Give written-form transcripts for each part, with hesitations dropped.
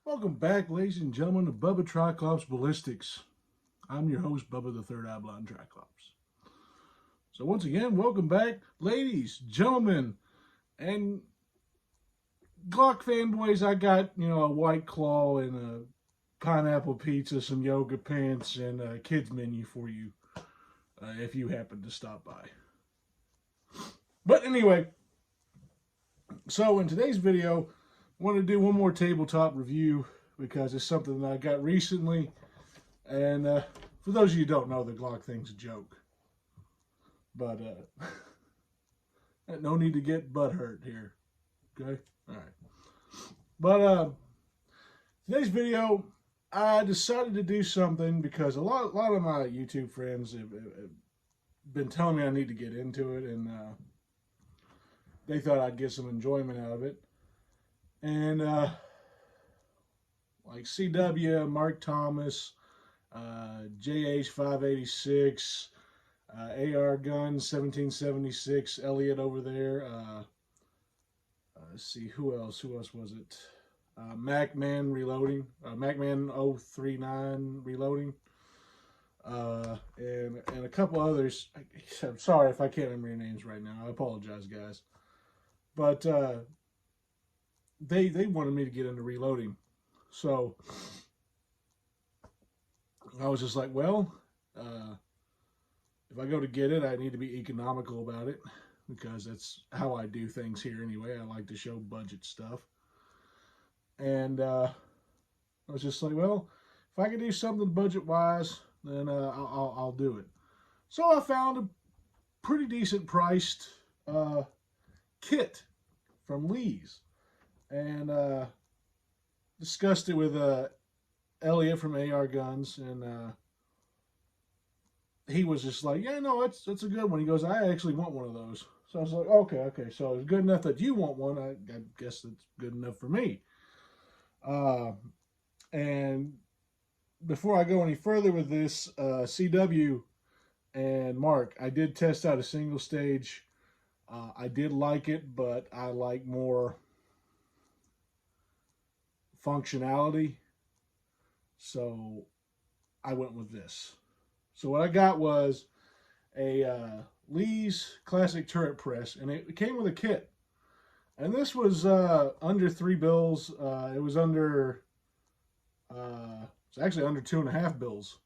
Welcome back, ladies and gentlemen, to Bubba Triclops Ballistics. I'm your host, Bubba the Third Avalon Triclops. So once again, welcome back, ladies, gentlemen, and Glock fanboys. I got, a White Claw and a pineapple pizza, some yoga pants, and a kids menu for you if you happen to stop by. But anyway, so in today's video, I want to do one more tabletop review because it's something that I got recently. And for those of you who don't know, the Glock thing's a joke. But no need to get butt hurt here. Okay? All right. But today's video, I decided to do something because a lot of my YouTube friends have been telling me I need to get into it, and they thought I'd get some enjoyment out of it. And like CW, Mark Thomas, JH586, AR Guns 1776, Elliot over there. Let's see, who else was it? MacMan Reloading, MacMan 039 Reloading, and a couple others. I'm sorry if I can't remember your names right now. I apologize, guys. But they wanted me to get into reloading. So I was just like, well, if I go to get it, I need to be economical about it because that's how I do things here anyway. I like to show budget stuff. And I was just like, well, if I can do something budget-wise, then I'll do it. So I found a pretty decent priced kit from Lee's. And discussed it with Elliot from AR Guns, and he was just like, yeah, no, it's a good one. He goes, I actually want one of those. So I was like, okay, so it's good enough that you want one. I guess it's good enough for me. And before I go any further with this, CW and Mark, I did test out a single stage. I did like it, but I like more functionality, so I went with this. So what I got was a Lee's classic turret press, and it came with a kit, and this was under $3 bills. It was under it's actually under $2.50 bills,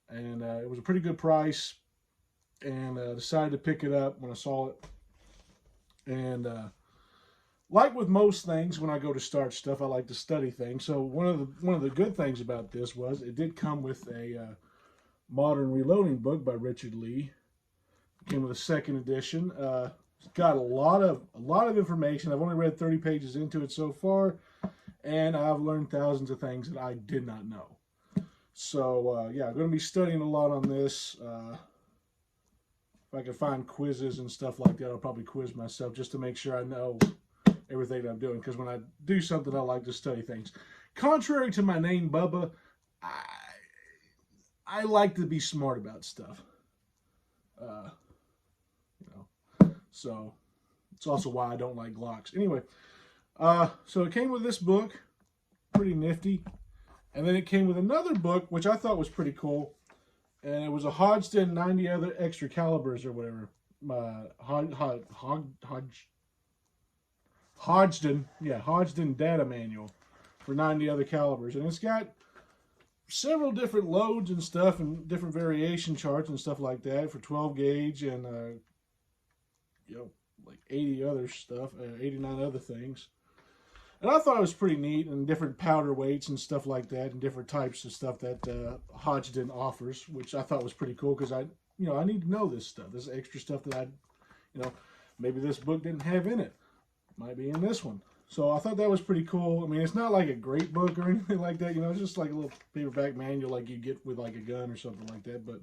and it was a pretty good price, and decided to pick it up when I saw it. And like with most things, when I go to start stuff, I like to study things. So one of the good things about this was it did come with a modern reloading book by Richard Lee. It came with a second edition. It's got a lot of information. I've only read 30 pages into it so far, and I've learned thousands of things that I did not know. So yeah, I'm going to be studying a lot on this. If I can find quizzes and stuff like that, I'll probably quiz myself just to make sure I know everything I'm doing, because when I do something, I like to study things. Contrary to my name, Bubba, I like to be smart about stuff. So it's also why I don't like Glocks. Anyway, so it came with this book, pretty nifty, and then it came with another book, which I thought was pretty cool, and it was a Hodgdon 90 other extra calibers or whatever. Hodgdon data manual for 90 other calibers, and it's got several different loads and stuff, and different variation charts and stuff like that for 12 gauge and like 80 other stuff, 89 other things. And I thought it was pretty neat, and different powder weights and stuff like that, and different types of stuff that Hodgdon offers, which I thought was pretty cool because I need to know this stuff, this extra stuff that maybe this book didn't have in it. Might be in this one. So I thought that was pretty cool. I mean, it's not like a great book or anything like that. It's just like a little paperback manual like you get with like a gun or something like that. But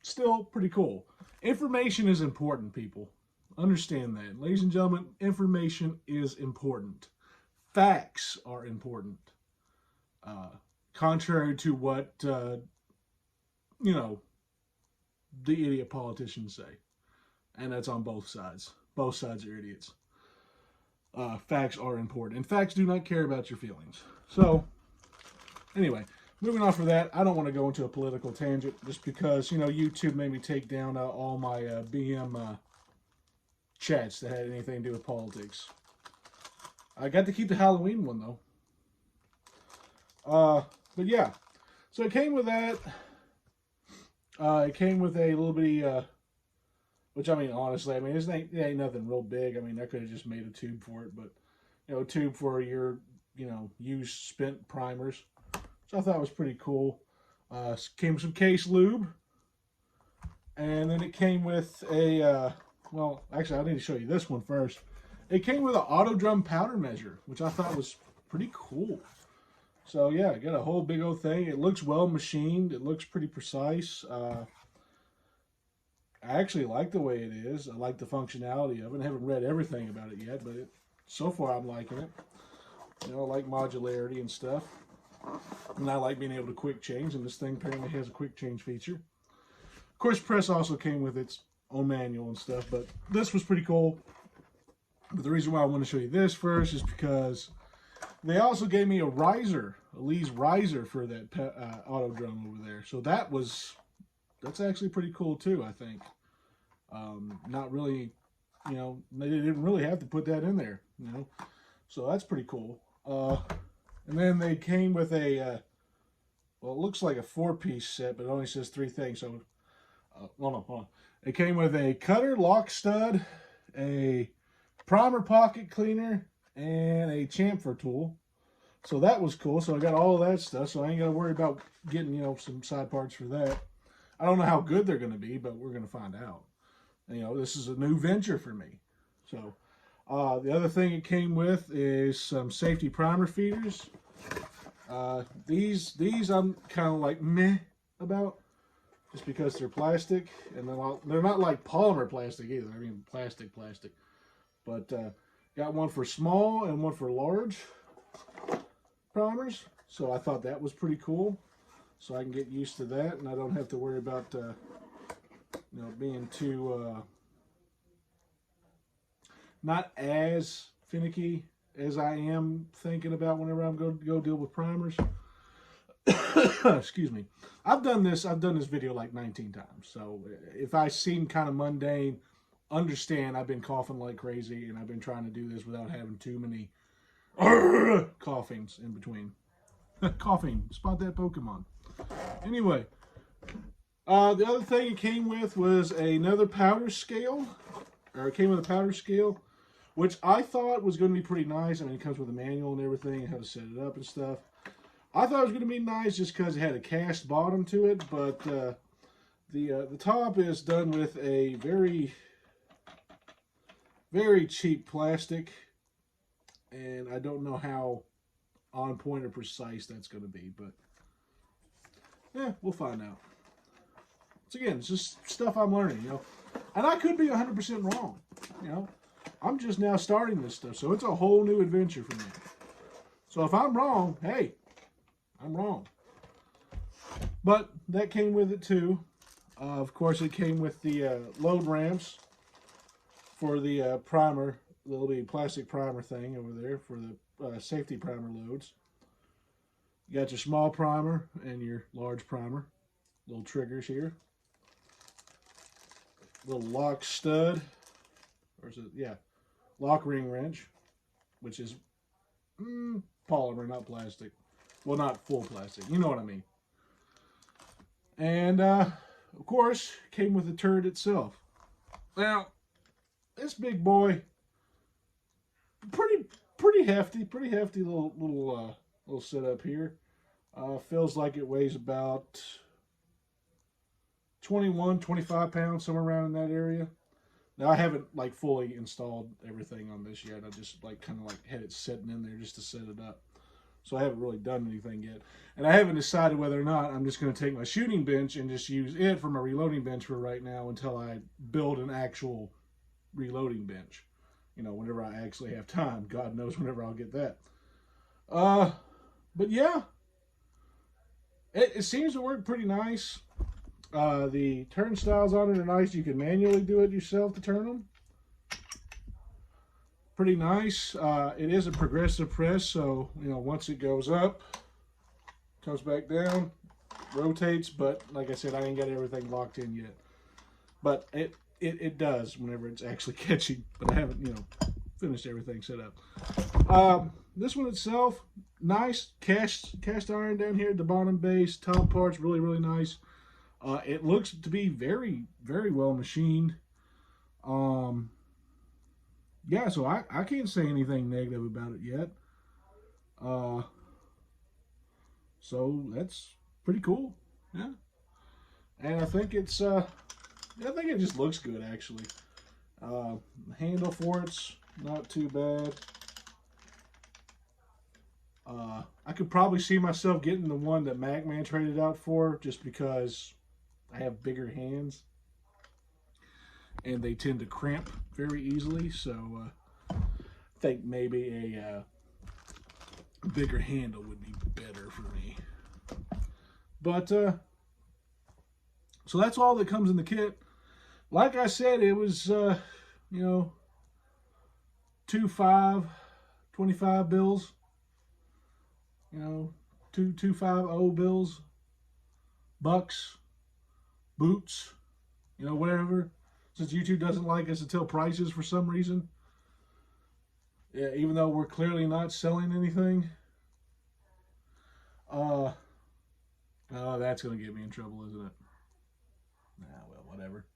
still pretty cool. Information is important, people. Understand that. Ladies and gentlemen, information is important. Facts are important. Contrary to what, the idiot politicians say. And that's on both sides. Both sides are idiots. facts are important. And facts do not care about your feelings. So, anyway, moving on from that, I don't want to go into a political tangent just because, you know, YouTube made me take down all my BM chats that had anything to do with politics. I got to keep the Halloween one, though. But yeah, so it came with that. It came with a little bitty, which I mean, honestly, I mean, it ain't nothing real big. I mean, I could have just made a tube for it, but, you know, a tube for your, you know, used spent primers. So I thought it was pretty cool. Came with some case lube. And then it came with a, well, actually, I need to show you this one first. It came with an auto drum powder measure, which I thought was pretty cool. So yeah, got a whole big old thing. It looks well machined. It looks pretty precise. I actually like the way it is. I like the functionality of it. I haven't read everything about it yet, but so far I'm liking it. You know, I like modularity and stuff. And I like being able to quick change, and this thing apparently has a quick change feature. Of course, press also came with its own manual and stuff, but this was pretty cool. But the reason why I want to show you this first is because they also gave me a riser, a Lee's riser for that auto drum over there. So that's actually pretty cool too, I think. Not really, you know, they didn't really have to put that in there, you know. So that's pretty cool. And then they came with a, well, it looks like a 4-piece set, but it only says 3 things. So, hold on. It came with a cutter, lock stud, a primer pocket cleaner, and a chamfer tool. So that was cool. So I got all of that stuff. So I ain't got to worry about getting, you know, some side parts for that. I don't know how good they're going to be, but we're going to find out. And, you know, this is a new venture for me. So the other thing it came with is some safety primer feeders. These I'm kind of like meh about, just because they're plastic, and they're not like polymer plastic either. I mean plastic. But got one for small and one for large primers. So I thought that was pretty cool. So I can get used to that, and I don't have to worry about you know, being too not as finicky as I am thinking about whenever I'm going to go deal with primers. Excuse me. I've done this video like 19 times. So if I seem kind of mundane, understand I've been coughing like crazy, and I've been trying to do this without having too many coughings in between. Coughing. Spot that Pokemon. Anyway, the other thing it came with was another powder scale. Or it came with a powder scale, which I thought was going to be pretty nice. I mean, it comes with a manual and everything, and how to set it up and stuff. I thought it was going to be nice just because it had a cast bottom to it, but the top is done with a very, very cheap plastic, and I don't know how on point or precise that's going to be, but yeah, we'll find out. So again, it's just stuff I'm learning, you know. And I could be 100% wrong, you know. I'm just now starting this stuff, so it's a whole new adventure for me. So if I'm wrong, hey, I'm wrong. But that came with it too. Of course, it came with the load ramps for the primer, the little plastic primer thing over there for the safety primer loads. You got your small primer and your large primer. Little triggers here. Little lock stud, or is it, yeah, lock ring wrench, which is polymer, not plastic. Well, not full plastic, you know what I mean. And of course, came with the turret itself. Now, this big boy, pretty hefty little setup here. Feels like it weighs about 21, 25 pounds, somewhere around in that area. Now, I haven't like fully installed everything on this yet. I just like kind of like had it sitting in there just to set it up. So I haven't really done anything yet. And I haven't decided whether or not I'm just going to take my shooting bench and just use it for my reloading bench for right now until I build an actual reloading bench. You know, whenever I actually have time. God knows whenever I'll get that. But yeah, it seems to work pretty nice. The turnstiles on it are nice. You can manually do it yourself to turn them. pretty nice. It is a progressive press, so you know, once it goes up, comes back down, rotates. But like I said, I ain't got everything locked in yet. But it does whenever it's actually catching. But I haven't, you know, finished everything set up. This one itself, nice cast iron down here at the bottom base. Top part's really nice. It looks to be very well machined. Yeah, so I can't say anything negative about it yet. So that's pretty cool. Yeah. And I think it's I think it just looks good actually. The handle for it's not too bad. I could probably see myself getting the one that MacMan traded out for, just because I have bigger hands and they tend to cramp very easily. So I think maybe a bigger handle would be better for me. But so that's all that comes in the kit. Like I said, it was you know, 25 bills. You know, 250 bills, bucks, boots, you know, whatever. Since YouTube doesn't like us to tell prices for some reason, yeah, even though we're clearly not selling anything. Oh, that's gonna get me in trouble, isn't it? Nah, well, whatever.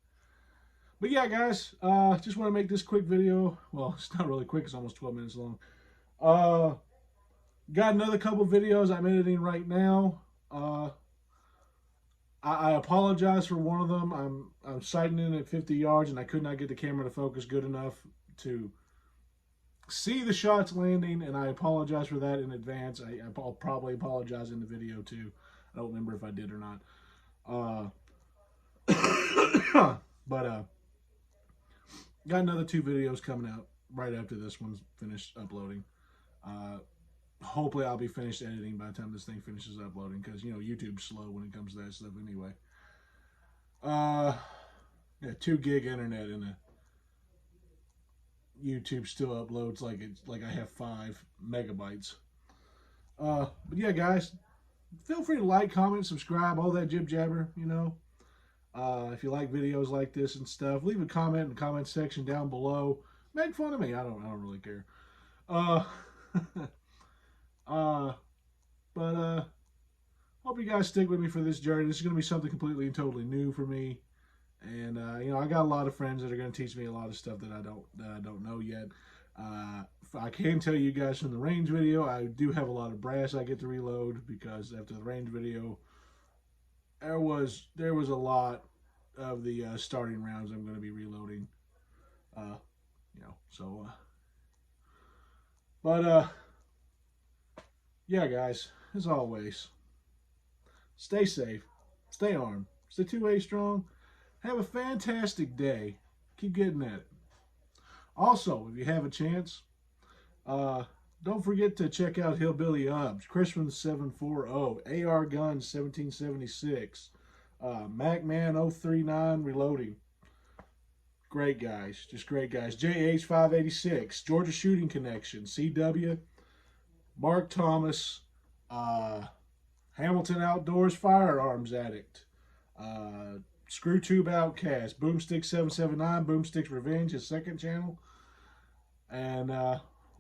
But yeah, guys, just want to make this quick video. Well, it's not really quick; it's almost 12 minutes long. Got another couple videos I'm editing right now. I apologize for one of them. I'm sighting in at 50 yards, and I could not get the camera to focus good enough to see the shots landing, and I apologize for that in advance. I'll probably apologize in the video too. I don't remember if I did or not. But got another 2 videos coming out right after this one's finished uploading. Hopefully I'll be finished editing by the time this thing finishes uploading, because you know, YouTube's slow when it comes to that stuff anyway. Yeah, 2 gig internet and a YouTube still uploads like I have 5 megabytes. But yeah, guys, feel free to like, comment, subscribe, all that jib jabber, you know. If you like videos like this and stuff, leave a comment in the comment section down below. Make fun of me. I don't really care. But hope you guys stick with me for this journey. This is going to be something completely and totally new for me. And you know, I got a lot of friends that are going to teach me a lot of stuff that I don't know yet. I can tell you guys from the range video, I do have a lot of brass I get to reload, because after the range video, there was a lot of the starting rounds I'm going to be reloading. You know, so but yeah, guys, as always, stay safe, stay armed, stay 2A strong, have a fantastic day, keep getting at it. Also, if you have a chance, don't forget to check out Hillbilly Ubs, Chrisman 740, AR Guns 1776, MacMan 039 Reloading. Great guys, just great guys. JH 586, Georgia Shooting Connection, CW, Mark Thomas, Hamilton Outdoors Firearms Addict, Screw Tube Outcast, Boomstick 779, Boomstick's Revenge, his second channel, and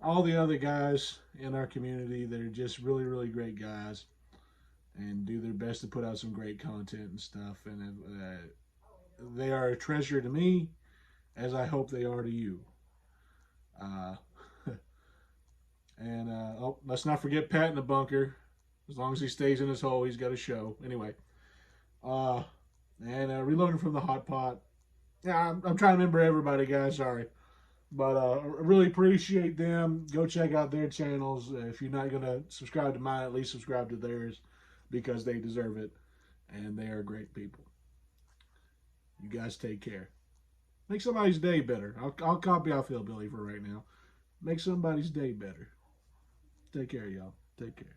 all the other guys in our community that are just really great guys and do their best to put out some great content and stuff. And they are a treasure to me, as I hope they are to you. And oh, let's not forget Pat in the bunker. As long as he stays in his hole, he's got a show. Anyway, and reloading from the hot pot. Yeah, I'm trying to remember everybody, guys. Sorry, but I really appreciate them. Go check out their channels. If you're not gonna subscribe to mine, at least subscribe to theirs, because they deserve it, and they are great people. You guys take care. Make somebody's day better. I'll copy off Hillbilly for right now. Make somebody's day better. Take care, y'all. Take care.